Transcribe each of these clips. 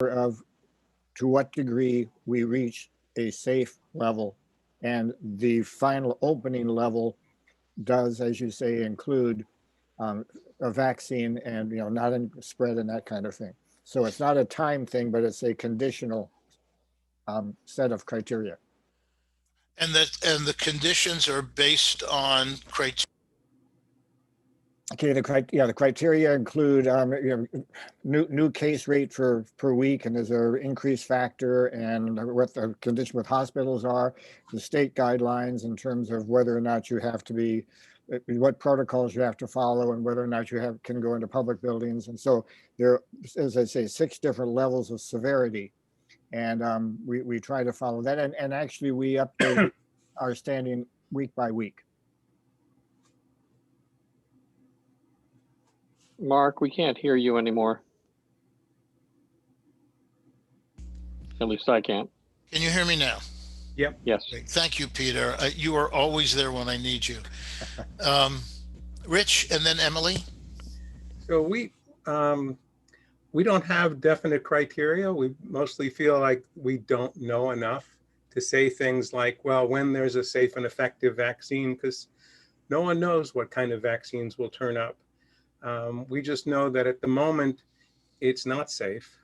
of to what degree we reach a safe level. And the final opening level does, as you say, include a vaccine and, not in spread and that kind of thing. So it's not a time thing, but it's a conditional set of criteria. And the conditions are based on criteria. Okay, the criteria include new case rate per week, and there's an increase factor, and what the condition with hospitals are, the state guidelines in terms of whether or not you have to be, what protocols you have to follow, and whether or not you can go into public buildings. And so there, as I say, 6 different levels of severity, and we try to follow that, and actually we update our standing week by week. Mark, we can't hear you anymore. At least I can't. Can you hear me now? Yep. Yes. Great. Thank you, Peter. You are always there when I need you. Rich, and then Emily. So we don't have definite criteria. We mostly feel like we don't know enough to say things like, well, when there's a safe and effective vaccine, because no one knows what kind of vaccines will turn up. We just know that at the moment, it's not safe.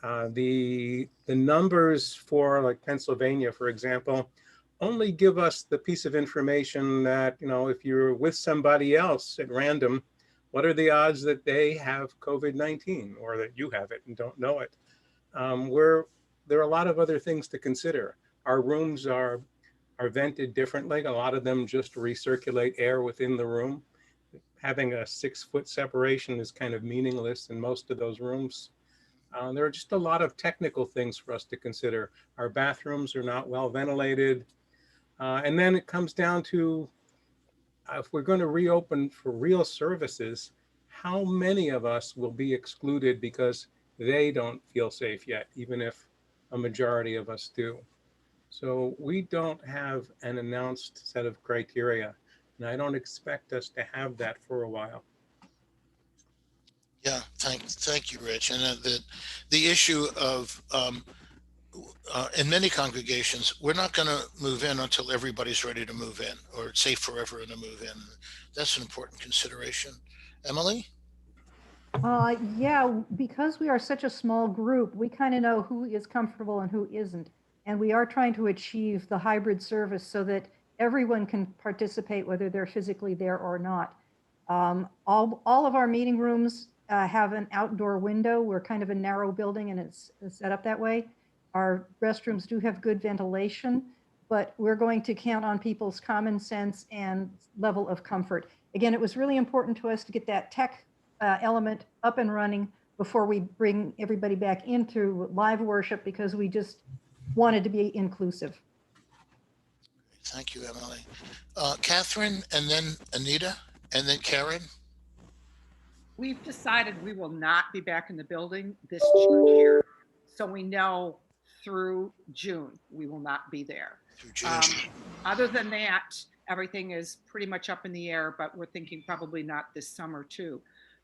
The numbers for like Pennsylvania, for example, only give us the piece of information that, if you're with somebody else at random, what are the odds that they have COVID-19 or that you have it and don't know it? There are a lot of other things to consider. Our rooms are vented differently. A lot of them just recirculate air within the room. Having a 6-foot separation is kind of meaningless in most of those rooms. There are just a lot of technical things for us to consider. Our bathrooms are not well ventilated. And then it comes down to, if we're going to reopen for real services, how many of us will be excluded because they don't feel safe yet, even if a majority of us do. So we don't have an announced set of criteria, and I don't expect us to have that for a while. Yeah, thank you, Rich. And the issue of in many congregations, we're not going to move in until everybody's ready to move in, or it's safe for everyone to move in. That's an important consideration. Emily? Yeah, because we are such a small group, we kind of know who is comfortable and who isn't. And we are trying to achieve the hybrid service so that everyone can participate, whether they're physically there or not. All of our meeting rooms have an outdoor window. We're kind of a narrow building and it's set up that way. Our restrooms do have good ventilation, but we're going to count on people's common sense and level of comfort. Again, it was really important to us to get that tech element up and running before we bring everybody back into live worship, because we just wanted to be inclusive. Thank you, Emily. Catherine, and then Anita, and then Karen. We've decided we will not be back in the building this church year. So we know through June, we will not be there. Through June. Other than that, everything is pretty much up in the air, but we're thinking probably not this summer too.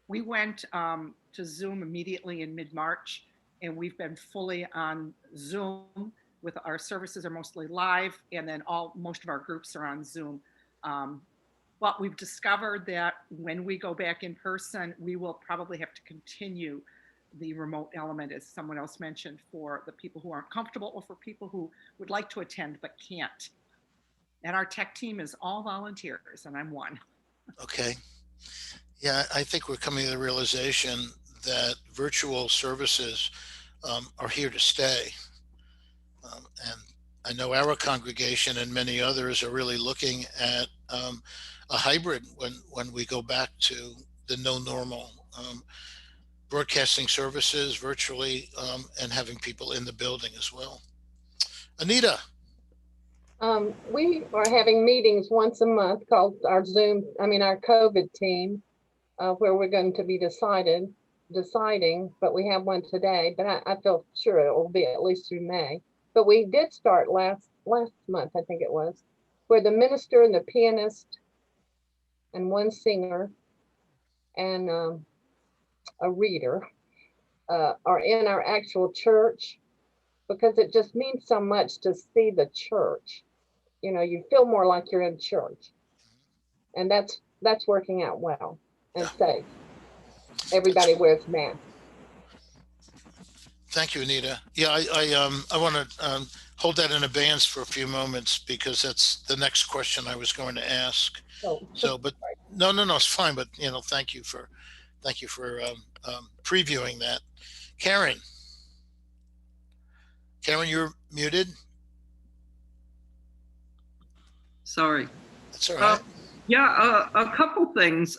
We went to Zoom immediately in mid-March, and we've been fully on Zoom. With our services are mostly live, and then most of our groups are on Zoom. But we've discovered that when we go back in person, we will probably have to continue the remote element, as someone else mentioned, for the people who aren't comfortable or for people who would like to attend but can't. And our tech team is all volunteers, and I'm one. Okay. Yeah, I think we're coming to the realization that virtual services are here to stay. And I know our congregation and many others are really looking at a hybrid when we go back to the no normal, broadcasting services virtually and having people in the building as well. Anita. We are having meetings once a month called our COVID team, where we're going to be deciding, but we have one today, but I feel sure it will be at least through May. But we did start last month, I think it was, where the minister and the pianist and one singer and a reader are in our actual church, because it just means so much to see the church. You know, you feel more like you're in church, and that's working out well and safe. Everybody wears masks. Thank you, Anita. Yeah, I want to hold that in abeyance for a few moments because that's the next question I was going to ask. So, but no, it's fine. But thank you for previewing that. Karen, you're muted. Sorry. That's all right. Yeah, a couple things.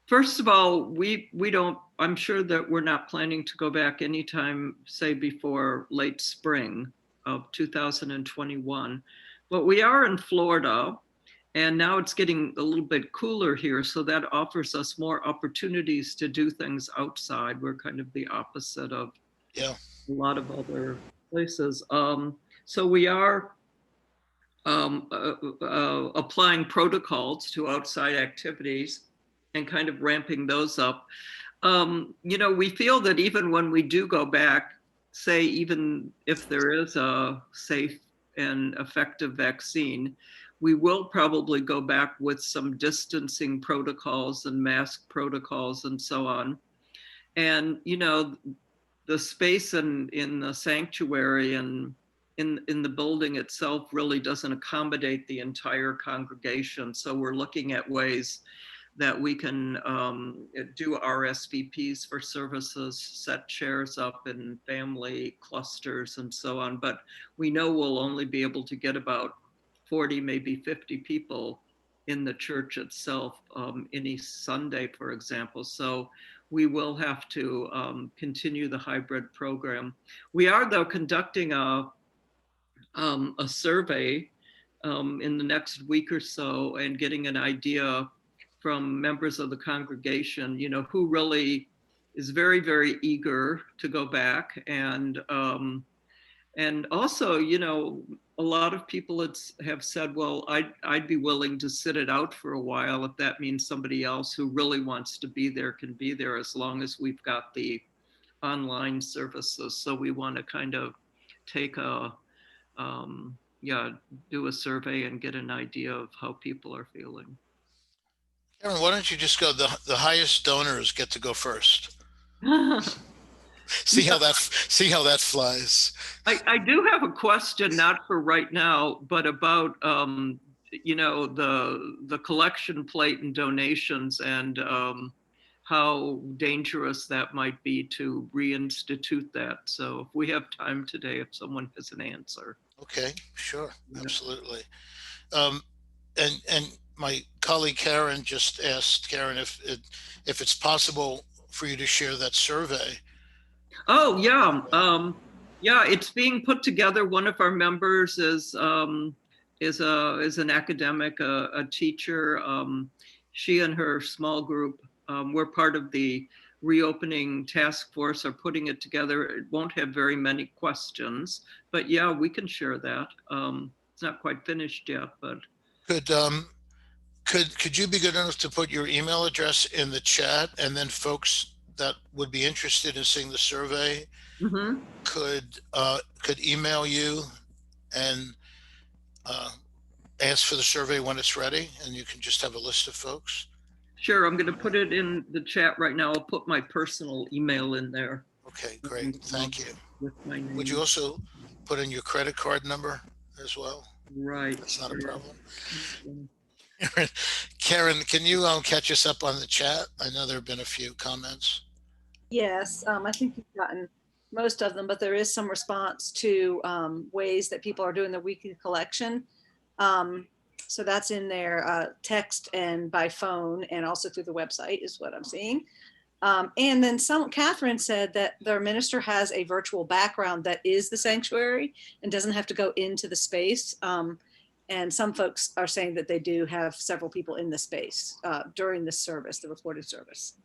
First of all, we don't. I'm sure that we're not planning to go back anytime, say, before late spring of 2021. But we are in Florida, and now it's getting a little bit cooler here, so that offers us more opportunities to do things outside. We're kind of the opposite of a lot of other places. So we are applying protocols to outside activities and kind of ramping those up. We feel that even when we do go back, say, even if there is a safe and effective vaccine, we will probably go back with some distancing protocols and mask protocols and so on. And, the space in the sanctuary and in the building itself really doesn't accommodate the entire congregation. So we're looking at ways that we can do RSVPs for services, set chairs up in family clusters and so on. But we know we'll only be able to get about 40, maybe 50 people in the church itself any Sunday, for example. So we will have to continue the hybrid program. We are, though, conducting a survey in the next week or so and getting an idea from members of the congregation, who really is very, very eager to go back. And also, a lot of people have said, well, I'd be willing to sit it out for a while if that means somebody else who really wants to be there can be there, as long as we've got the online services. So we want to kind of take do a survey and get an idea of how people are feeling. Karen, why don't you just go? The highest donors get to go first. See how that flies. I do have a question, not for right now, but about the collection plate and donations, and how dangerous that might be to reinstitute that. So if we have time today, if someone has an answer. Okay, sure, absolutely. And my colleague Karen just asked, Karen, if it's possible for you to share that survey. Oh yeah, it's being put together. One of our members is an academic, a teacher. She and her small group, we're part of the reopening task force, are putting it together. It won't have very many questions, but yeah, we can share that. It's not quite finished yet, but could you be good enough to put your email address in the chat, and then folks that would be interested in seeing the survey could email you and ask for the survey when it's ready, and you can just have a list of folks? Sure, I'm going to put it in the chat right now. I'll put my personal email in there. Okay, great. Thank you. With my name. Would you also put in your credit card number as well? Right. That's not a problem. Karen, can you catch us up on the chat? I know there have been a few comments. Yes, I think you've gotten most of them, but there is some response to ways that people are doing the weekly collection. So that's in their text and by phone, and also through the website is what I'm seeing. And then Catherine said that their minister has a virtual background that is the sanctuary and doesn't have to go into the space. And some folks are saying that they do have several people in the space during the service, the recorded service,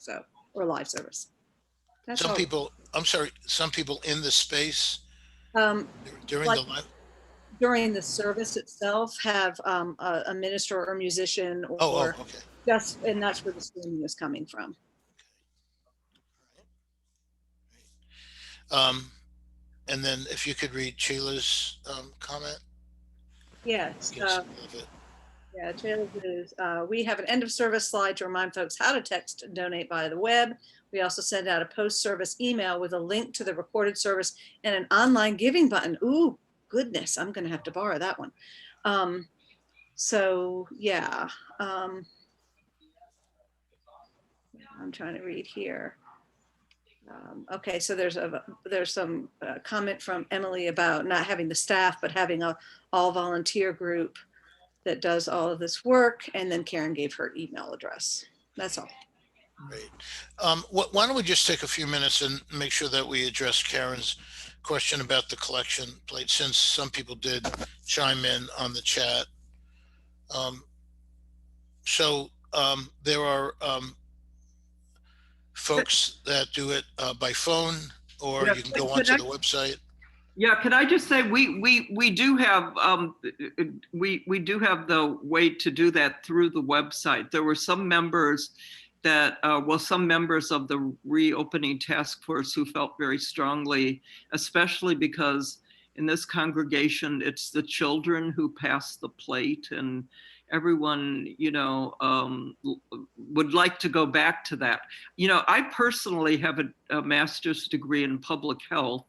or live service. That's some people in the space during the live? During the service itself have a minister or musician, or okay. And that's where the streaming is coming from. And then if you could read Sheila's comment. Yes. Yes, I love it. Yeah, Taylor is, we have an end of service slide to remind folks how to text and donate via the web. We also send out a post-service email with a link to the recorded service and an online giving button. Ooh, goodness, I'm gonna have to borrow that one. So yeah, I'm trying to read here. Okay, so there's some comment from Emily about not having the staff, but having a all volunteer group that does all of this work. And then Karen gave her email address. That's all. Great. Why don't we just take a few minutes and make sure that we address Karen's question about the collection plate, since some people did chime in on the chat. There are folks that do it by phone, or you can go onto the website. Yeah, can I just say we do have we do have the way to do that through the website. There were some members that some members of the reopening task force who felt very strongly, especially because in this congregation it's the children who pass the plate, and everyone, you know, would like to go back to that. You know, I personally have a master's degree in public health.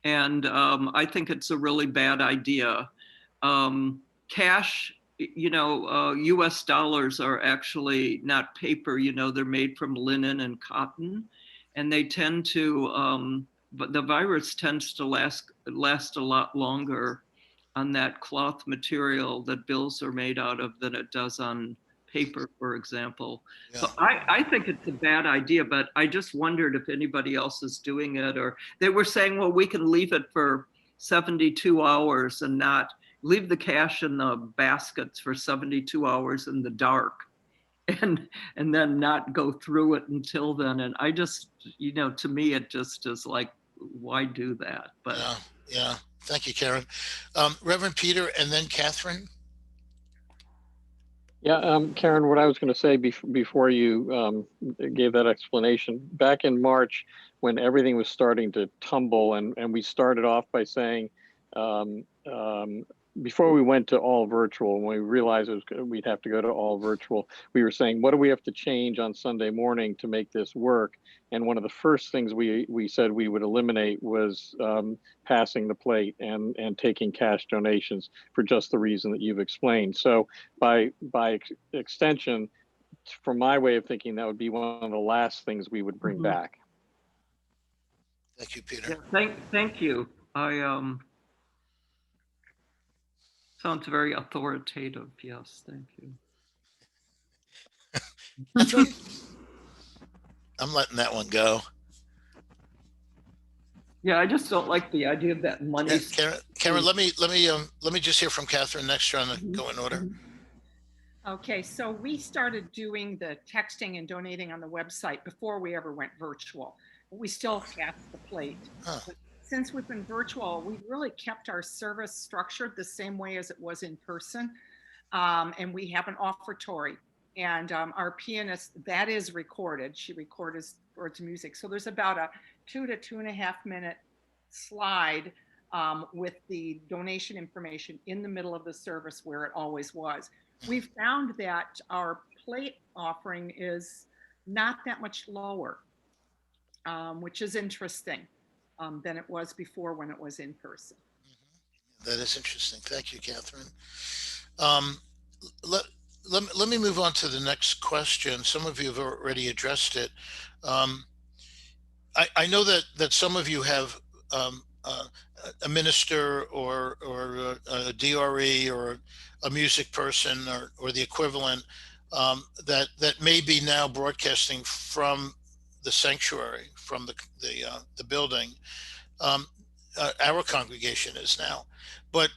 And I think it's a really bad idea. Cash, you know, US dollars are actually not paper, you know, they're made from linen and cotton. And they tend to, but the virus tends to last a lot longer on that cloth material that bills are made out of than it does on paper, for example. Yeah. So I think it's a bad idea, but I just wondered if anybody else is doing it, or they were saying, well, we can leave it for 72 hours and not leave the cash in the baskets for 72 hours in the dark and then not go through it until then. And I just, you know, to me, it just is like, why do that? But yeah. Thank you, Karen. Reverend Peter, and then Catherine. Yeah, Karen, what I was going to say before you gave that explanation, back in March, when everything was starting to tumble, and we started off by saying, before we went to all virtual, when we realized we'd have to go to all virtual, we were saying, what do we have to change on Sunday morning to make this work? And one of the first things we said we would eliminate was passing the plate and taking cash donations, for just the reason that you've explained. So by extension, from my way of thinking, that would be one of the last things we would bring back. Thank you, Peter. Yeah, thank you. Sounds very authoritative. Yes, thank you. I'm letting that one go. Yeah, I just don't like the idea of that money. Yeah, Karen, let me just hear from Catherine next, trying to go in order. Okay, so we started doing the texting and donating on the website before we ever went virtual. We still passed the plate. Huh. Since we've been virtual, we've really kept our service structured the same way as it was in person. And we have an offertory. And our pianist, that is recorded. She records music. So there's about a 2 to 2.5 minute slide with the donation information in the middle of the service where it always was. We found that our plate offering is not that much lower, which is interesting than it was before when it was in person. That is interesting. Thank you, Catherine. Let me move on to the next question. Some of you have already addressed it. I know that some of you have a minister or a DRE or a music person or the equivalent that may be now broadcasting from the sanctuary, from the building. Our congregation is now. But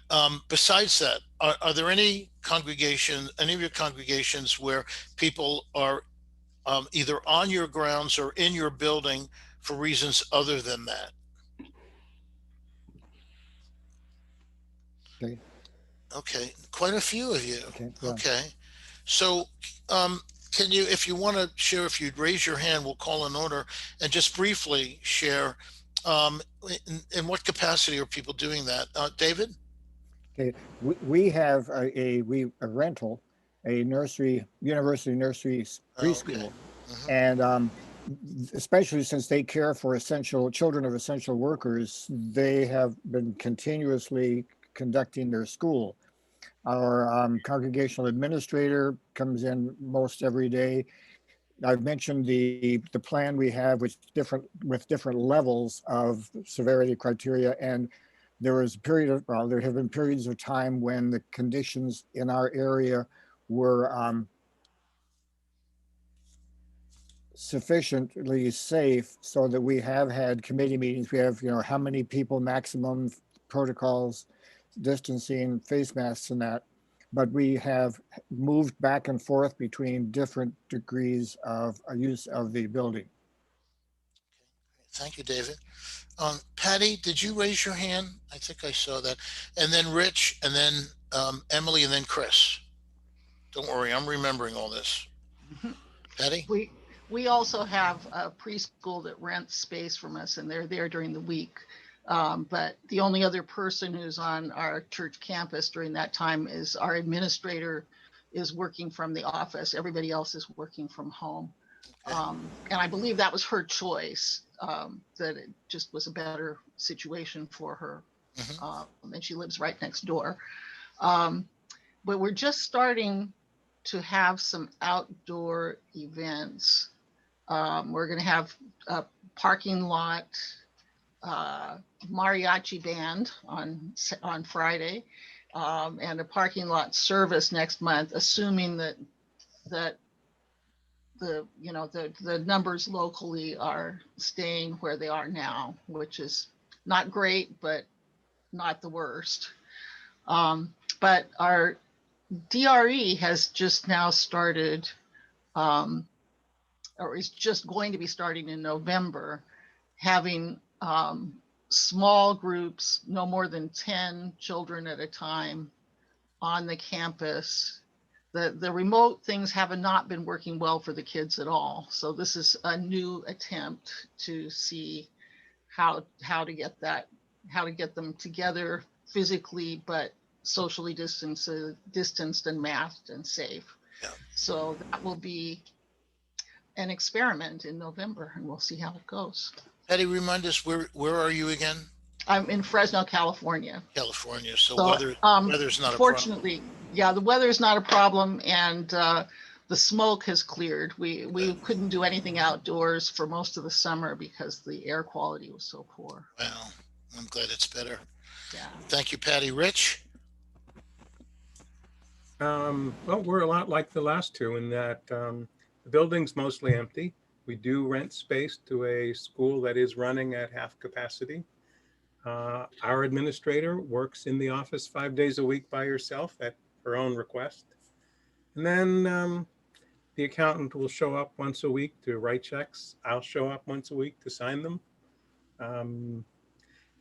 besides that, are there any of your congregations where people are either on your grounds or in your building for reasons other than that? Okay, quite a few of you. Okay. So can you, if you want to share, if you'd raise your hand, we'll call in order and just briefly share Um, in what capacity are people doing that? David? Okay, we have a rental, a nursery, university nursery Oh, okay. preschool. Mhm. And especially since they care for essential children of essential workers, they have been continuously conducting their school. Our congregational administrator comes in most every day. I've mentioned the plan we have with different levels of severity criteria, and there was a period of there have been periods of time when the conditions in our area were sufficiently safe so that we have had committee meetings. We have, how many people maximum, protocols, distancing, face masks and that. But we have moved back and forth between different degrees of use of the building. Thank you, David. Patty, did you raise your hand? I think I saw that. And then Rich, and then Emily, and then Chris. Don't worry, I'm remembering all this. Patty? We also have a preschool that rents space from us, and they're there during the week. But the only other person who's on our church campus during that time is our administrator is working from the office. Everybody else is working from home. Okay. And I believe that was her choice, that it just was a better situation for her. And she lives right next door. But we're just starting to have some outdoor events. We're going to have a parking lot mariachi band on Friday, and a parking lot service next month, assuming that the numbers locally are staying where they are now, which is not great, but not the worst. But our DRE has just now started, or is just going to be starting in November, having small groups, no more than 10 children at a time on the campus. The remote things have not been working well for the kids at all. So this is a new attempt to see how to get them together physically, but socially distanced and masked and safe. Yeah. So that will be an experiment in November, and we'll see how it goes. Patty, remind us, where are you again? I'm in Fresno, California. California. So weather's not a problem. Fortunately, yeah, the weather is not a problem, and the smoke has cleared. We couldn't do anything outdoors for most of the summer because the air quality was so poor. Well, I'm glad it's better. Yeah. Thank you, Patty. Rich? Well, we're a lot like the last two in that the building's mostly empty. We do rent space to a school that is running at half capacity. Our administrator works in the office 5 days a week by herself at her own request. And then the accountant will show up once a week to write checks. I'll show up once a week to sign them.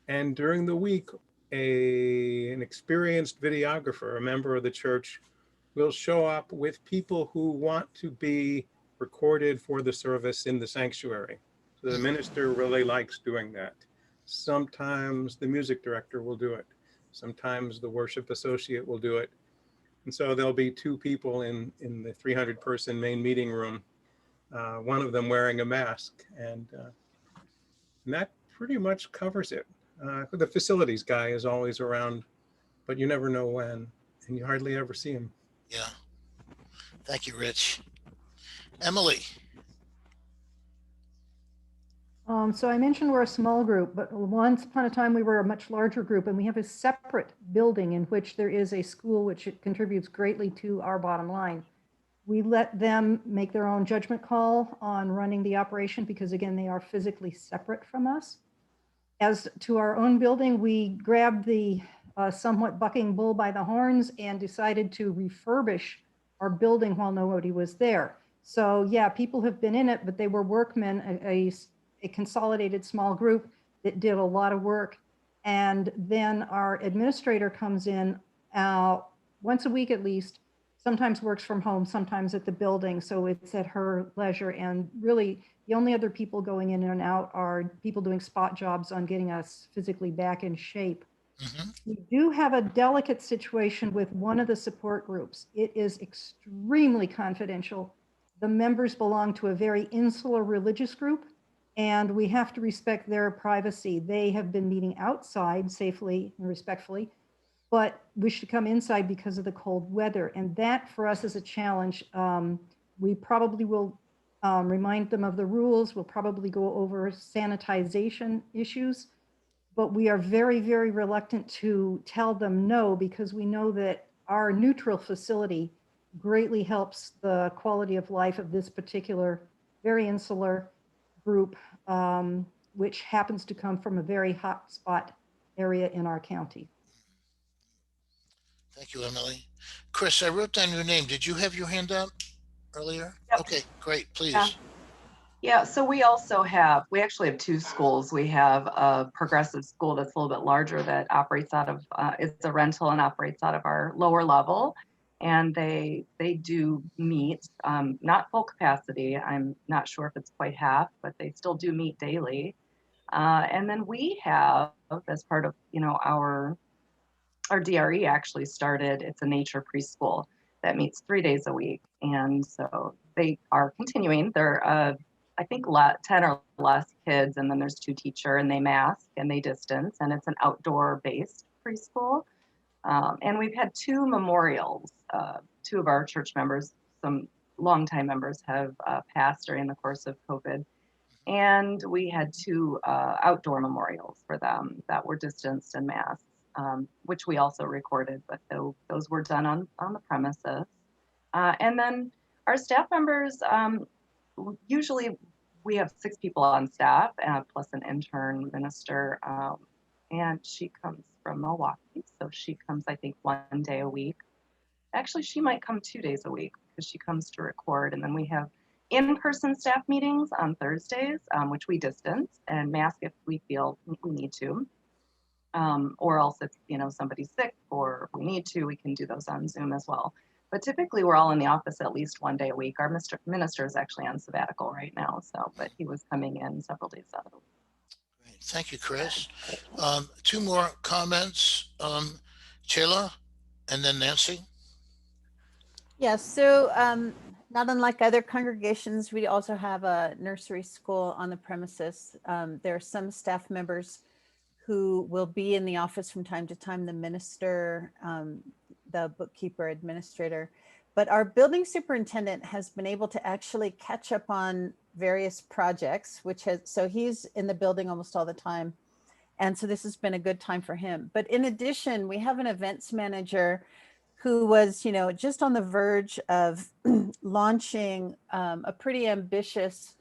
And during the week, an experienced videographer, a member of the church, will show up with people who want to be recorded for the service in the sanctuary. So the minister really likes doing that. Sometimes the music director will do it. Sometimes the worship associate will do it. And so there'll be two people in the 300-person main meeting room, one of them wearing a mask. And that pretty much covers it. The facilities guy is always around, but you never know when, and you hardly ever see him. Yeah. Thank you, Rich. Emily? So I mentioned we're a small group, but once upon a time we were a much larger group, and we have a separate building in which there is a school which contributes greatly to our bottom line. We let them make their own judgment call on running the operation because, again, they are physically separate from us. As to our own building, we grabbed the somewhat bucking bull by the horns and decided to refurbish our building while nobody was there. So yeah, people have been in it, but they were workmen, a consolidated small group that did a lot of work. And then our administrator comes in once a week at least sometimes works from home, sometimes at the building. So it's at her leisure. And really, the only other people going in and out are people doing spot jobs on getting us physically back in shape. Mhm. We do have a delicate situation with one of the support groups. It is extremely confidential. The members belong to a very insular religious group, and we have to respect their privacy. They have been meeting outside safely and respectfully, but wish to come inside because of the cold weather. And that for us is a challenge. We probably will remind them of the rules. We'll probably go over sanitization issues, but we are very, very reluctant to tell them no, because we know that our neutral facility greatly helps the quality of life of this particular very insular group, which happens to come from a very hot spot area in our county. Thank you, Emily. Chris, I wrote down your name. Did you have your hand up earlier? Yep. Okay, great, Yeah. please. Yeah, so we actually have two schools. We have a progressive school that's a little bit larger that operates out of, it's a rental and operates out of our lower level. And they do meet, not full capacity. I'm not sure if it's quite half, but they still do meet daily. And then we have, as part of, our DRE actually started, it's a nature preschool that meets 3 days a week. And so they are continuing. They're, I think 10 or less kids, and then there's 2 teacher, and they mask and they distance, and it's an outdoor based preschool. And we've had 2 memorials. 2 of our church members, some longtime members, have passed during the course of COVID. And we had 2 outdoor memorials for them that were distanced and masked, which we also recorded, but those were done on the premises. And then our staff members, usually we have 6 people on staff, plus an intern minister, and she comes from Milwaukee, so she comes, I think, 1 day a week. Actually, she might come 2 days a week because she comes to record, and then we have in-person staff meetings on Thursdays, which we distance and mask if we feel we need to, or else if somebody's sick or we need to, we can do those on Zoom as well. But typically, we're all in the office at least 1 day a week. Our minister is actually on sabbatical right now, but he was coming in several days out of the week. Great. Thank you, Chris. 2 more comments. Chela and then Nancy. Yeah, so not unlike other congregations, we also have a nursery school on the premises. There are some staff members who will be in the office from time to time, the minister, the bookkeeper, administrator. But our building superintendent has been able to actually catch up on various projects, so he's in the building almost all the time. And so this has been a good time for him. But in addition, we have an events manager who was, just on the verge of launching a pretty ambitious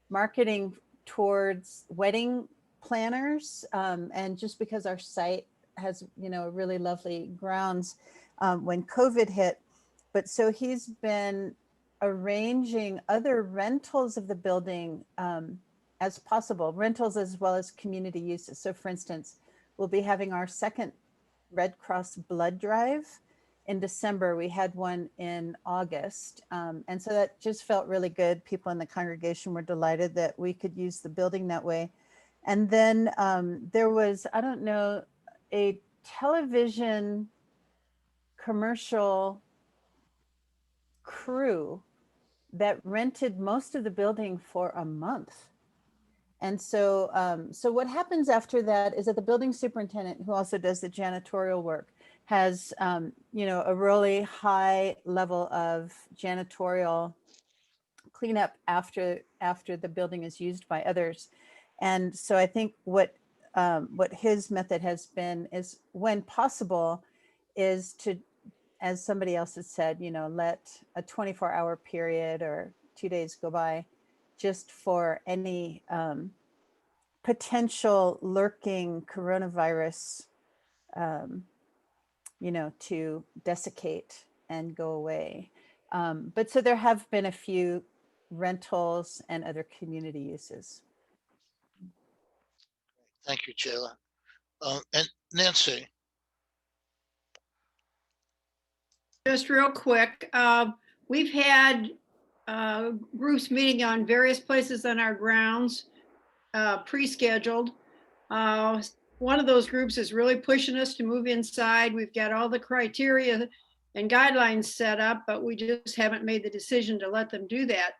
marketing towards wedding planners. And just because our site has, really lovely grounds when COVID hit. But so he's been arranging other rentals of the building as possible, rentals as well as community uses. So for instance, we'll be having our second Red Cross blood drive in December. We had one in August. And so that just felt really good. People in the congregation were delighted that we could use the building that way. And then there was, I don't know, a television commercial crew that rented most of the building for a month. And so, so what happens after that is that the building superintendent, who also does the janitorial work, has, a really high level of janitorial cleanup after the building is used by others. And so I think what his method has been is, when possible, is to, as somebody else has said, let a 24-hour period or 2 days go by just for any potential lurking coronavirus, to desiccate and go away. But so there have been a few rentals and other community uses. Thank you, Chela. And Nancy. Just real quick, we've had groups meeting on various places on our grounds, pre-scheduled. One of those groups is really pushing us to move inside. We've got all the criteria and guidelines set up, but we just haven't made the decision to let them do that.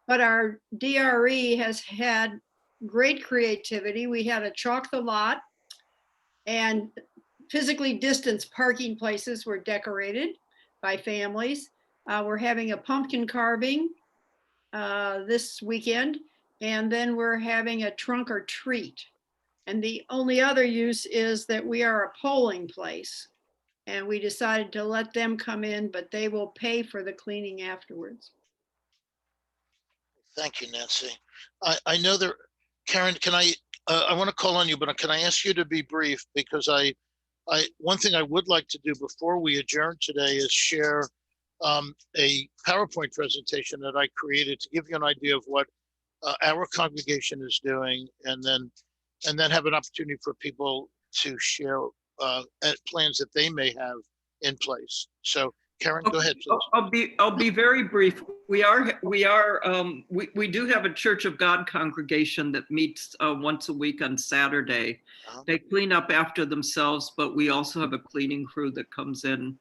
But our DRE has had great creativity. We had a chalk the lot, and physically distanced parking places were decorated by families. We're having a pumpkin carving this weekend, and then we're having a trunk or treat. And the only other use is that we are a polling place, and we decided to let them come in, but they will pay for the cleaning afterwards. Thank you, Nancy. I know there, Karen, can I want to call on you, but can I ask you to be brief? Because one thing I would like to do before we adjourn today is share a PowerPoint presentation that I created to give you an idea of what our congregation is doing, and then have an opportunity for people to share plans that they may have in place. So Karen, go ahead, please. I'll be very brief. We do have a Church of God congregation that meets once a week on Saturday. They clean up after themselves, but we also have a cleaning crew that comes in.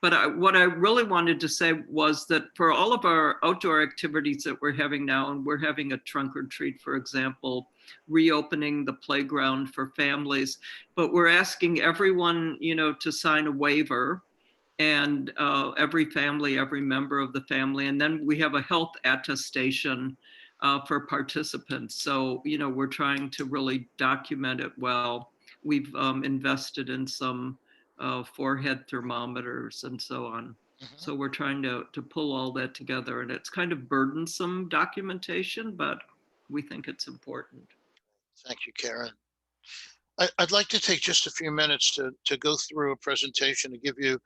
But what I really wanted to say was that for all of our outdoor activities that we're having now, and we're having a trunk or treat, for example, reopening the playground for families, but we're asking everyone, to sign a waiver, and every member of the family. And then we have a health attestation for participants. So, we're trying to really document it well. We've invested in some forehead thermometers and so on. So we're trying to pull all that together, and it's kind of burdensome documentation, but we think it's important. Thank you, Karen. I'd like to take just a few minutes to go through a presentation to give you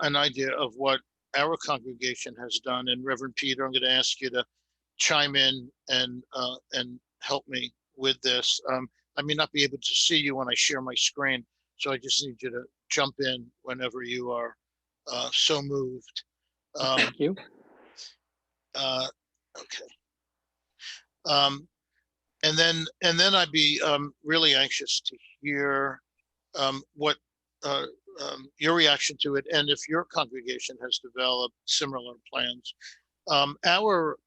an idea of what our congregation has done. And Reverend Peter, I'm going to ask you to chime in and help me with this. I may not be able to see you when I share my screen, so I just need you to jump in whenever you are so moved. Thank you. Okay. And then I'd be really anxious to hear what your reaction to it, and if your congregation has developed similar plans. Our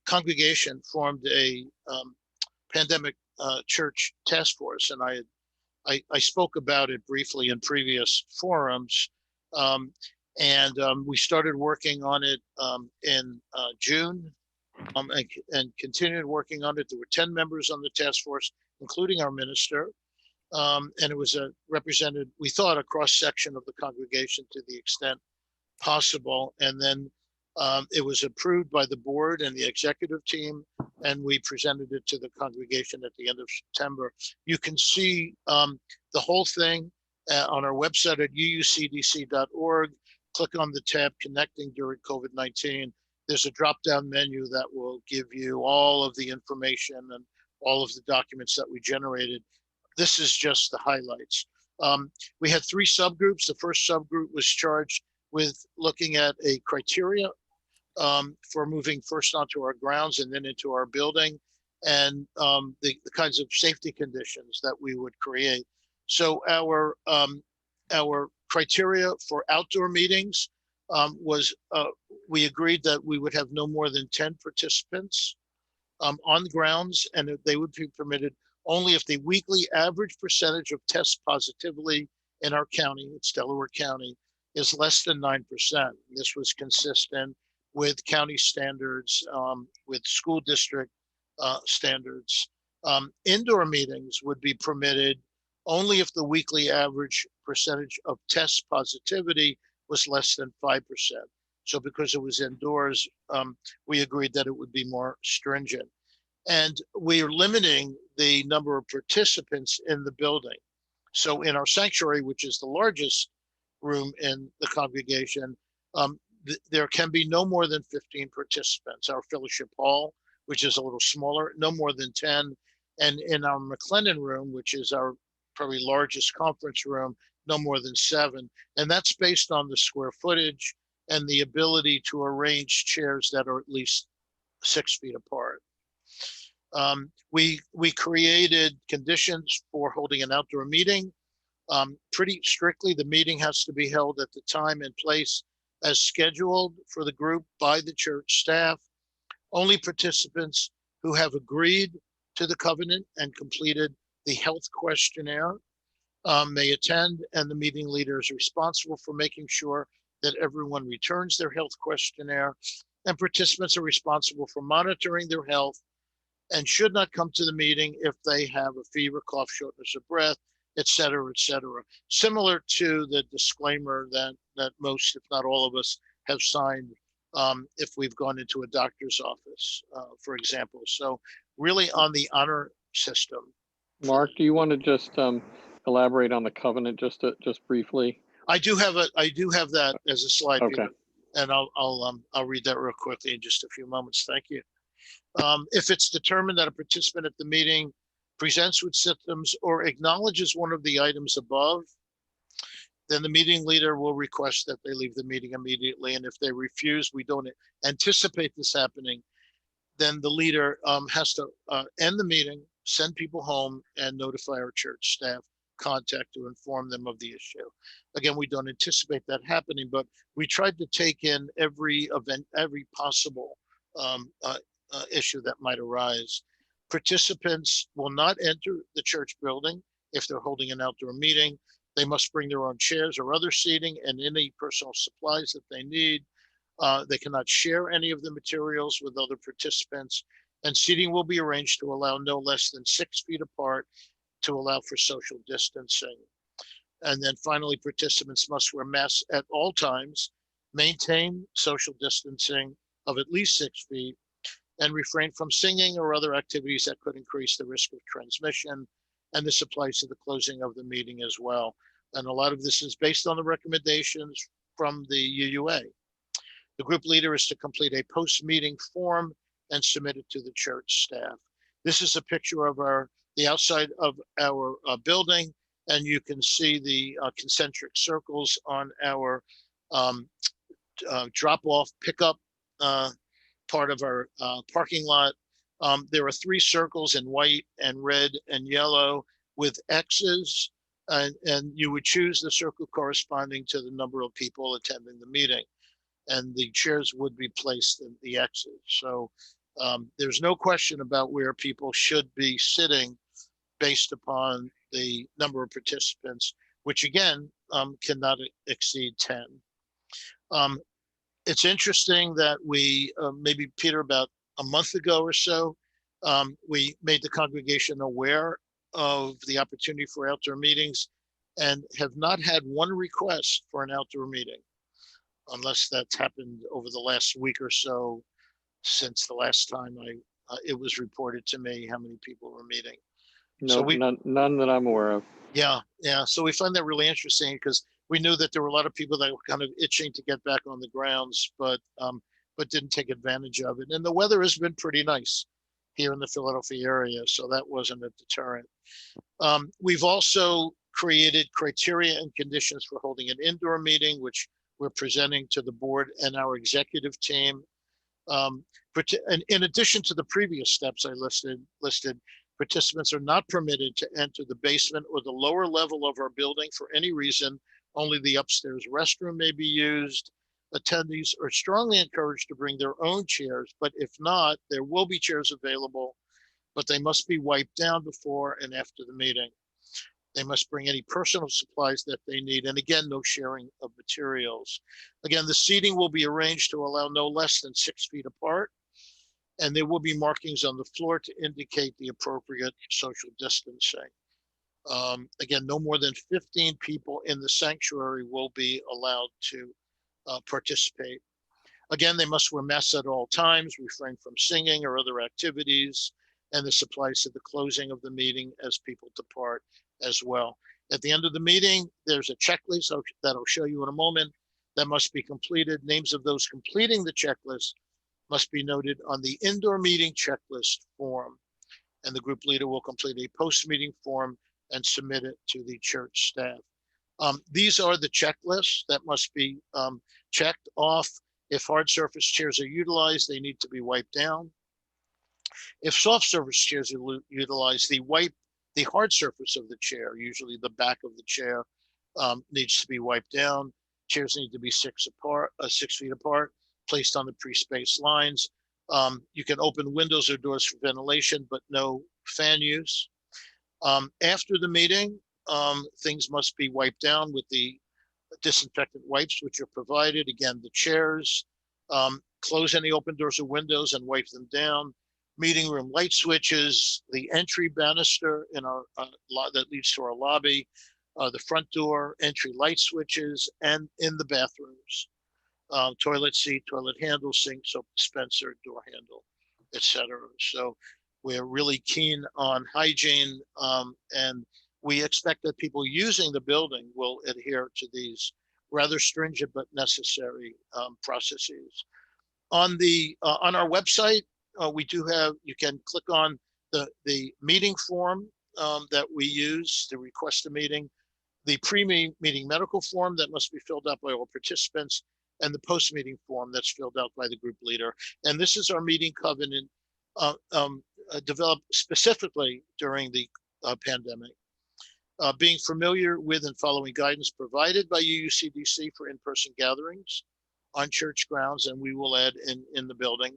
congregation formed a pandemic church task force, and I spoke about it briefly in previous forums, and we started working on it in June, and continued working on it. There were 10 members on the task force, including our minister, and it was represented, we thought, a cross-section of the congregation to the extent possible. And then it was approved by the board and the executive team, and we presented it to the congregation at the end of September. You can see the whole thing on our website at uucdc.org. Click on the tab Connecting During COVID-19. There's a drop-down menu that will give you all of the information and all of the documents that we generated. This is just the highlights. We had 3 subgroups. The first subgroup was charged with looking at a criteria for moving first onto our grounds and then into our building, and the kinds of safety conditions that we would create. So our criteria for outdoor meetings was we agreed that we would have no more than 10 participants on the grounds, and they would be permitted only if the weekly average percentage of test positivity in our county, it's Delaware County, is less than 9%. This was consistent with county standards, with school district standards. Indoor meetings would be permitted only if the weekly average percentage of test positivity was less than 5%. So because it was indoors, we agreed that it would be more stringent. And we are limiting the number of participants in the building. So in our sanctuary, which is the largest room in the congregation, there can be no more than 15 participants. Our fellowship hall, which is a little smaller, no more than 10. And in our McLennan room, which is our probably largest conference room, no more than 7. And that's based on the square footage and the ability to arrange chairs that are at least 6 feet apart. We created conditions for holding an outdoor meeting. Pretty strictly, the meeting has to be held at the time and place as scheduled for the group by the church staff. Only participants who have agreed to the covenant and completed the health questionnaire may attend, and the meeting leader is responsible for making sure that everyone returns their health questionnaire, and participants are responsible for monitoring their health and should not come to the meeting if they have a fever, cough, shortness of breath, et cetera, similar to the disclaimer that most, if not all of us, have signed if we've gone into a doctor's office, for example. So really on the honor system. Mark, do you want to just elaborate on the covenant just briefly? I do have that as a slide, Okay. Peter, and I'll read that real quickly in just a few moments. Thank you. If it's determined that a participant at the meeting presents with symptoms or acknowledges one of the items above, then the meeting leader will request that they leave the meeting immediately. And if they refuse, we don't anticipate this happening, then the leader has to end the meeting, send people home, and notify our church staff contact to inform them of the issue. Again, we don't anticipate that happening, but we tried to take in every event, every possible issue that might arise. Participants will not enter the church building if they're holding an outdoor meeting. They must bring their own chairs or other seating and any personal supplies that they need. They cannot share any of the materials with other participants, and seating will be arranged to allow no less than 6 feet apart to allow for social distancing. And then finally, participants must wear masks at all times, maintain social distancing of at least 6 feet, and refrain from singing or other activities that could increase the risk of transmission. And this applies to the closing of the meeting as well. And a lot of this is based on the recommendations from the UUA. The group leader is to complete a post-meeting form and submit it to the church staff. This is a picture of the outside of our building, and you can see the concentric circles on our drop-off pickup part of our parking lot. There are 3 circles in white and red and yellow with X's, and you would choose the circle corresponding to the number of people attending the meeting, and the chairs would be placed in the X's. So there's no question about where people should be sitting based upon the number of participants, which again cannot exceed 10. It's interesting that we, maybe Peter, about a month ago or so, we made the congregation aware of the opportunity for outdoor meetings and have not had one request for an outdoor meeting, unless that's happened over the last week or so since the last time it was reported to me how many people were meeting. No, So none that I'm aware of. Yeah. So we find that really interesting because we knew that there were a lot of people that were kind of itching to get back on the grounds, but didn't take advantage of it. And the weather has been pretty nice here in the Philadelphia area, so that wasn't a deterrent. We've also created criteria and conditions for holding an indoor meeting, which we're presenting to the board and our executive team. And in addition to the previous steps I listed, participants are not permitted to enter the basement or the lower level of our building for any reason. Only the upstairs restroom may be used. Attendees are strongly encouraged to bring their own chairs, but if not, there will be chairs available, but they must be wiped down before and after the meeting. They must bring any personal supplies that they need. And again, no sharing of materials. Again, the seating will be arranged to allow no less than 6 feet apart. And there will be markings on the floor to indicate the appropriate social distancing. Again, no more than 15 people in the sanctuary will be allowed to participate. Again, they must wear masks at all times, refrain from singing or other activities, and this applies to the closing of the meeting as people depart as well. At the end of the meeting, there's a checklist that I'll show you in a moment that must be completed. Names of those completing the checklist must be noted on the indoor meeting checklist form, and the group leader will complete a post-meeting form and submit it to the church staff. These are the checklists that must be checked off. If hard surface chairs are utilized, they need to be wiped down. If soft surface chairs are utilized, the hard surface of the chair, usually the back of the chair, needs to be wiped down. Chairs need to be 6 feet apart, placed on the pre-spaced lines. You can open windows or doors for ventilation, but no fan use. After the meeting, things must be wiped down with the disinfectant wipes, which are provided. Again, the chairs, close any open doors or windows and wipe them down. Meeting room light switches, the entry banister in our that leads to our lobby, the front door, entry light switches, and in the bathrooms, toilet seat, toilet handle, sink, soap dispenser, door handle, etc. So we're really keen on hygiene, and we expect that people using the building will adhere to these rather stringent but necessary processes. On our website, we do have, you can click on the meeting form that we use to request a meeting, the pre-meeting medical form that must be filled out by all participants, and the post-meeting form that's filled out by the group leader. And this is our meeting covenant developed specifically during the pandemic. Being familiar with and following guidance provided by UUCDC for in-person gatherings on church grounds, and we will add in the building.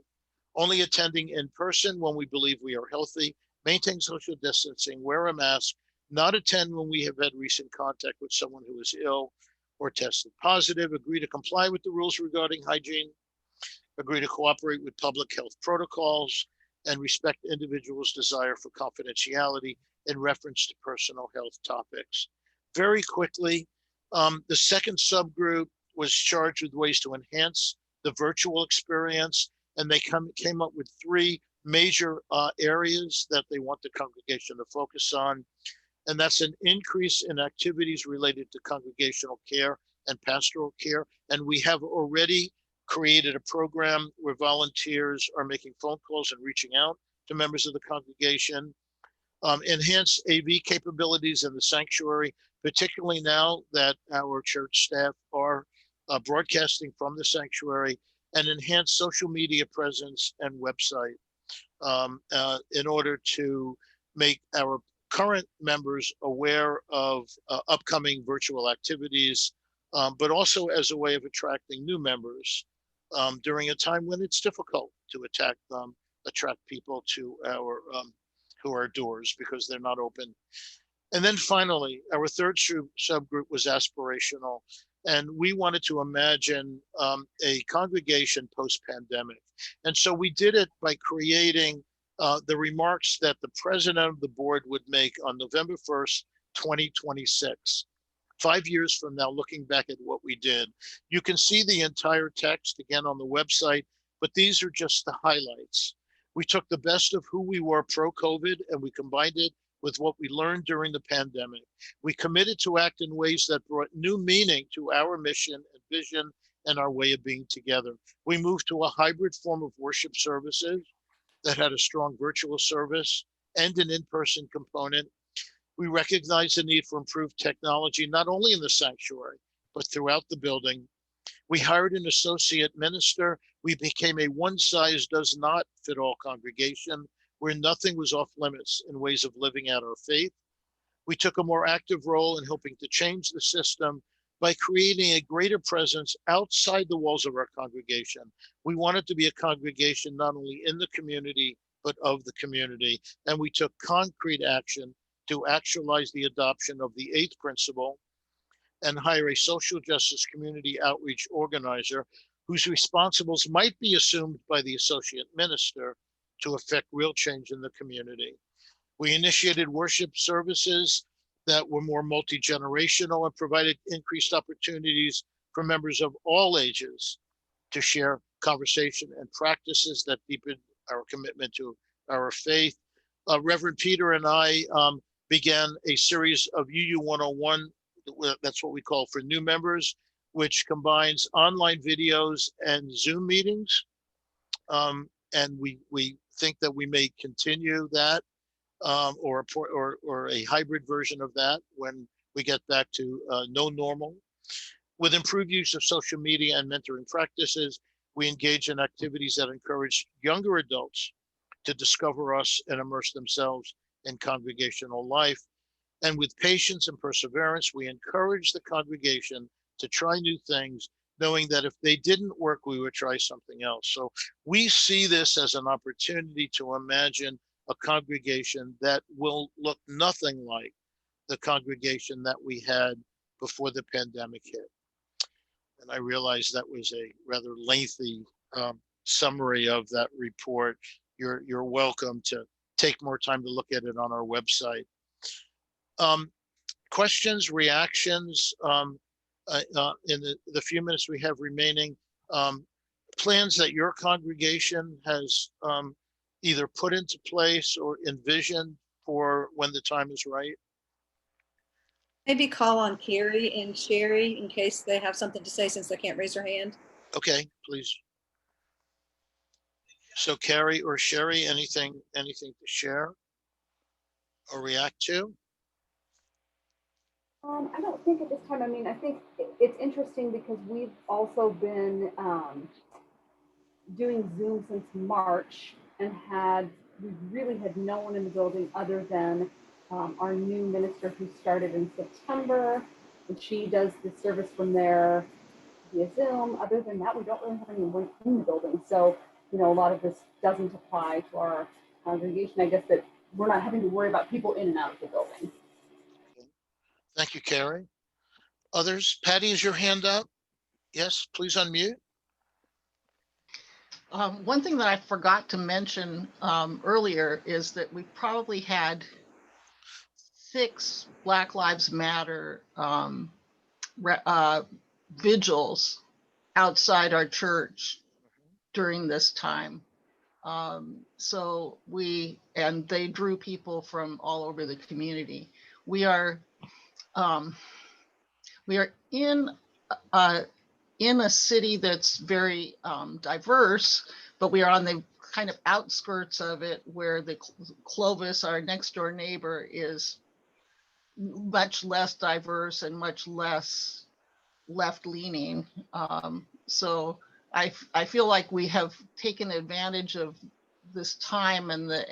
Only attending in person when we believe we are healthy, maintain social distancing, wear a mask, not attend when we have had recent contact with someone who is ill or tested positive, agree to comply with the rules regarding hygiene, agree to cooperate with public health protocols, and respect individuals' desire for confidentiality in reference to personal health topics. Very quickly, the second subgroup was charged with ways to enhance the virtual experience, and they came up with 3 major areas that they want the congregation to focus on. And that's an increase in activities related to congregational care and pastoral care. And we have already created a program where volunteers are making phone calls and reaching out to members of the congregation. Enhance AV capabilities in the sanctuary, particularly now that our church staff are broadcasting from the sanctuary, and enhance social media presence and website in order to make our current members aware of upcoming virtual activities, but also as a way of attracting new members during a time when it's difficult to attract people to our doors because they're not open. And then finally, our third subgroup was aspirational. And we wanted to imagine a congregation post-pandemic. And so we did it by creating the remarks that the president of the board would make on November 1st, 2026. 5 years from now, looking back at what we did. You can see the entire text again on the website, but these are just the highlights. We took the best of who we were pro-COVID and we combined it with what we learned during the pandemic. We committed to act in ways that brought new meaning to our mission and vision and our way of being together. We moved to a hybrid form of worship services that had a strong virtual service and an in-person component. We recognized the need for improved technology, not only in the sanctuary, but throughout the building. We hired an associate minister. We became a one-size-does-not-fit-all congregation where nothing was off limits in ways of living out our faith. We took a more active role in helping to change the system by creating a greater presence outside the walls of our congregation. We wanted to be a congregation not only in the community, but of the community. And we took concrete action to actualize the adoption of the 8th principle and hire a social justice community outreach organizer whose responsibilities might be assumed by the associate minister to affect real change in the community. We initiated worship services that were more multi-generational and provided increased opportunities for members of all ages to share conversation and practices that deepen our commitment to our faith. Reverend Peter and I began a series of UU 101, that's what we call for new members, which combines online videos and Zoom meetings. And we think that we may continue that or a hybrid version of that when we get back to no normal. With improved use of social media and mentoring practices, we engage in activities that encourage younger adults to discover us and immerse themselves in congregational life. And with patience and perseverance, we encourage the congregation to try new things, knowing that if they didn't work, we would try something else. So we see this as an opportunity to imagine a congregation that will look nothing like the congregation that we had before the pandemic hit. And I realize that was a rather lengthy summary of that report. You're welcome to take more time to look at it on our website. Questions, reactions, in the few minutes we have remaining, plans that your congregation has either put into place or envisioned for when the time is right? Maybe call on Carrie and Sherry in case they have something to say since they can't raise their hand. Okay, please. So Carrie or Sherry, anything to share or react to? I don't think at this time. I mean, I think it's interesting because we've also been doing Zoom since March and we really had no one in the building other than our new minister who started in September, and she does the service from there via Zoom. Other than that, we don't really have anyone in the building. So, you know, a lot of this doesn't apply to our congregation. I guess that we're not having to worry about people in and out of the building. Thank you, Carrie. Others? Patty, is your hand up? Yes, please unmute. One thing that I forgot to mention earlier is that we probably had 6 Black Lives Matter vigils outside our church during this time. So they drew people from all over the community. We are in a city that's very diverse, but we are on the kind of outskirts of it, where the Clovis, our next door neighbor, is much less diverse and much less left-leaning. So I feel like we have taken advantage of this time and the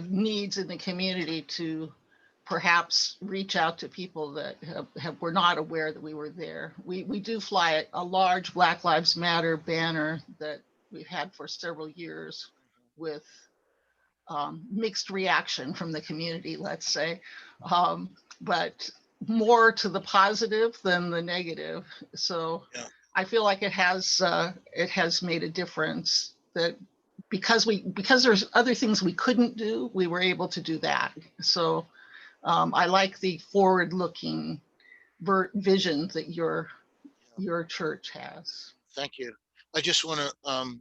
needs in the community to perhaps reach out to people that were not aware that we were there. We do fly a large Black Lives Matter banner that we've had for several years with mixed reaction from the community, let's say, but more to the positive than the negative. So yeah. I feel like it has made a difference that because there's other things we couldn't do, we were able to do that. So I like the forward-looking vision that your church has. Thank you. I just want to,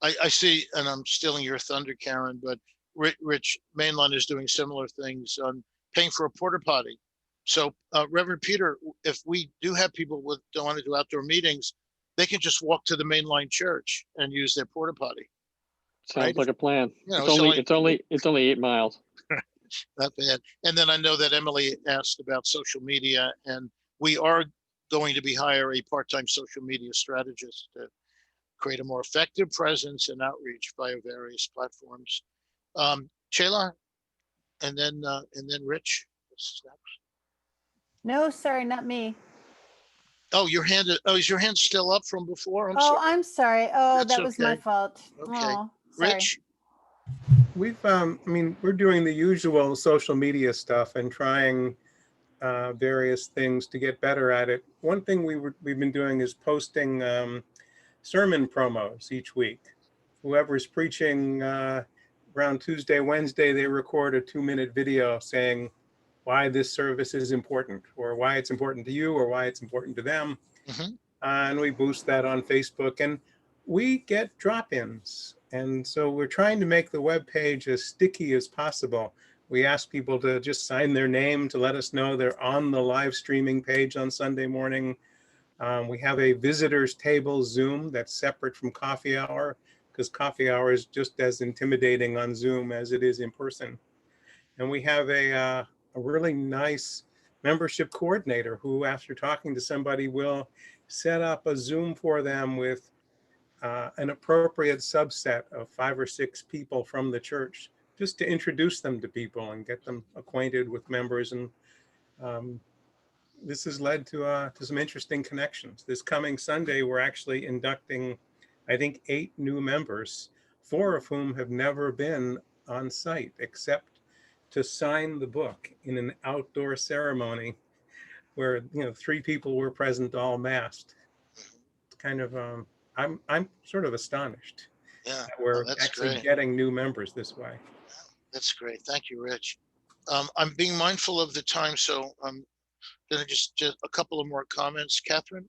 I see, and I'm stealing your thunder, Karen, but Rich Mainline is doing similar things on paying for a porta potty. So Reverend Peter, if we do have people who don't want to do outdoor meetings, they can just walk to the Mainline church and use their porta potty. Sounds right? Like a plan. You know, it's only 8 miles. Not bad. And then I know that Emily asked about social media, and we are going to be hiring a part-time social media strategist to create a more effective presence and outreach via various platforms. Chela, and then Rich. No, sorry, not me. Oh, is your hand still up from before? I'm sorry. Oh, that was my fault. Okay. Oh, Rich? We've, I mean, we're doing the usual social media stuff and trying various things to get better at it. One thing we've been doing is posting sermon promos each week. Whoever's preaching around Tuesday, Wednesday, they record a 2-minute video saying why this service is important, or why it's important to you, or why it's important to them. Mm-hmm. And we boost that on Facebook, and we get drop-ins. And so we're trying to make the web page as sticky as possible. We ask people to just sign their name to let us know they're on the live streaming page on Sunday morning. We have a visitors table Zoom that's separate from coffee hour, because coffee hour is just as intimidating on Zoom as it is in person. And we have a really nice membership coordinator who, after talking to somebody, will set up a Zoom for them with an appropriate subset of 5 or 6 people from the church, just to introduce them to people and get them acquainted with members. And this has led to some interesting connections. This coming Sunday, we're actually inducting, I think, 8 new members, 4 of whom have never been on site except to sign the book in an outdoor ceremony where 3 people were present, all masked. It's kind of I'm sort of astonished Yeah, that we're that's actually great. getting new members this way. That's great. Thank you, Rich. I'm being mindful of the time, so I'm gonna just a couple of more comments. Catherine?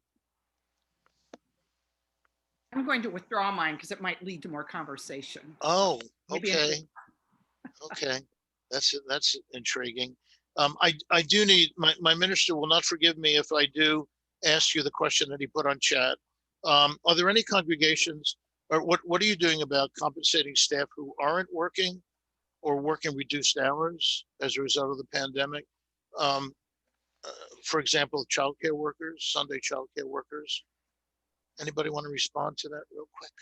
I'm going to withdraw mine because it might lead to more conversation. Oh, Maybe okay. Okay, that's intriguing. I do need, my minister will not forgive me if I do ask you the question that he put on chat. Are there any congregations, or what are you doing about compensating staff who aren't working or working reduced hours as a result of the pandemic? For example, childcare workers, Sunday childcare workers. Anybody want to respond to that real quick?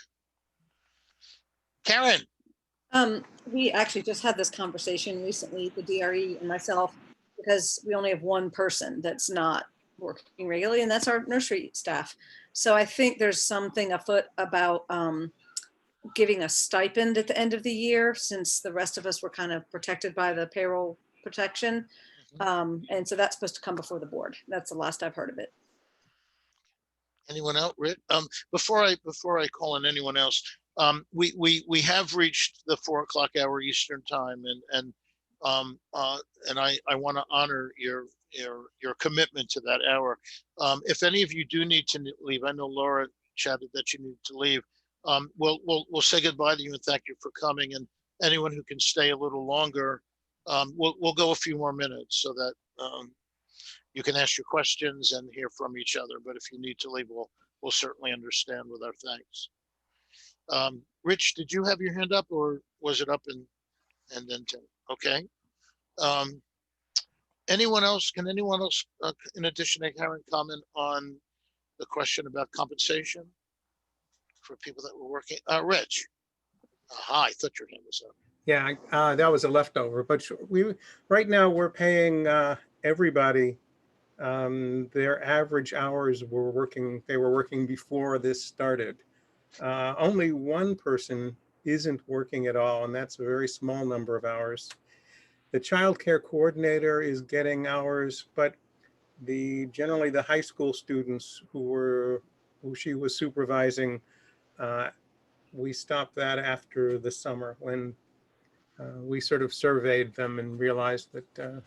Karen? We actually just had this conversation recently, the DRE and myself, because we only have one person that's not working regularly, and that's our nursery staff. So I think there's something afoot about giving a stipend at the end of the year, since the rest of us were kind of protected by the payroll protection. And so that's supposed to come before the board. That's the last I've heard of it. Anyone else? Before I call on anyone else, we have reached the 4 o'clock hour Eastern time, and I want to honor your commitment to that hour. If any of you do need to leave, I know Laura chatted that you need to leave. We'll say goodbye to you and thank you for coming. And anyone who can stay a little longer, we'll go a few more minutes so that you can ask your questions and hear from each other. But if you need to leave, we'll certainly understand with our thanks. Rich, did you have your hand up, or was it up and then Tim? Okay. Anyone else? Can anyone else, in addition to Karen, comment on the question about compensation for people that were working? Rich. Aha, I thought your hand was up. Yeah, that was a leftover, but right now we're paying everybody their average hours they were working before this started. Only one person isn't working at all, and that's a very small number of hours. The child care coordinator is getting hours, but generally the high school students who she was supervising, we stopped that after the summer when we sort of surveyed them and realized that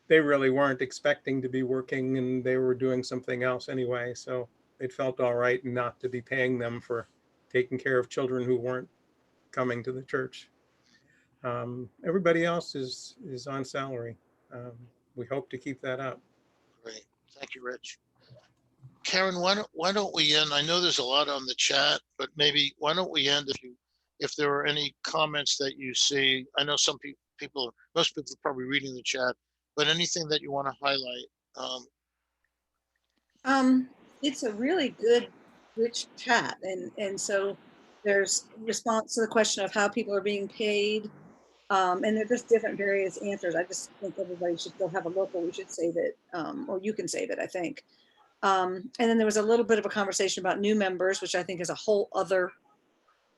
they really weren't expecting to be working and they were doing something else anyway. So it felt all right not to be paying them for taking care of children who weren't coming to the church. Everybody else is on salary. We hope to keep that up. Great. Thank you, Rich. Karen, why don't we end? I know there's a lot on the chat, but maybe why don't we end if there are any comments that you see. I know most people are probably reading the chat, but anything that you want to highlight? It's a really good, rich chat, and so there's response to the question of how people are being paid, and they're just different various answers. I just think everybody should go have a look, or we should save it, or you can save it, I think. And then there was a little bit of a conversation about new members, which I think is a whole other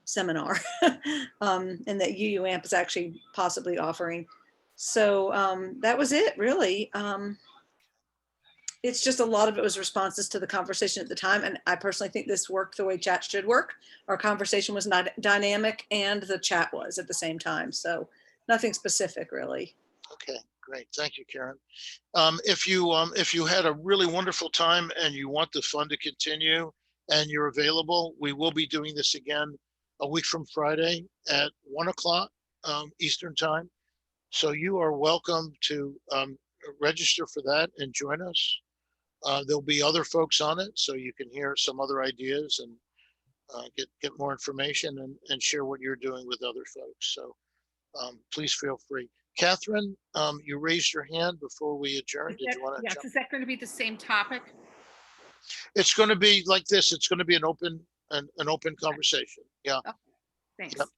seminar, and that UUAMP is actually possibly offering. So that was it, really. It's just a lot of it was responses to the conversation at the time. And I personally think this worked the way chat should work. Our conversation was not dynamic and the chat was at the same time. So nothing specific, really. Okay, great. Thank you, Karen. If you had a really wonderful time and you want the fun to continue and you're available, we will be doing this again a week from Friday at 1 o'clock Eastern time. So you are welcome to register for that and join us. There'll be other folks on it, so you can hear some other ideas and get more information and share what you're doing with other folks. So please feel free. Catherine, you raised your hand before we adjourned. Did you want to Yes, jump? is that going to be the same topic? It's going to be like this. It's going to be an open conversation. Yeah. Oh, thanks. Yep.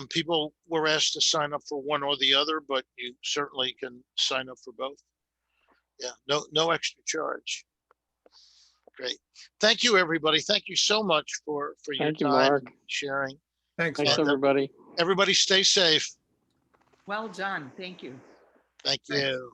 People were asked to sign up for one or the other, but you certainly can sign up for both. Yeah, no extra charge. Great. Thank you, everybody. Thank you so much for your Thank you, time Mark. and sharing. Thanks. Thanks, Mark. everybody. Everybody stay safe. Well done. Thank you. Thank Thanks. you.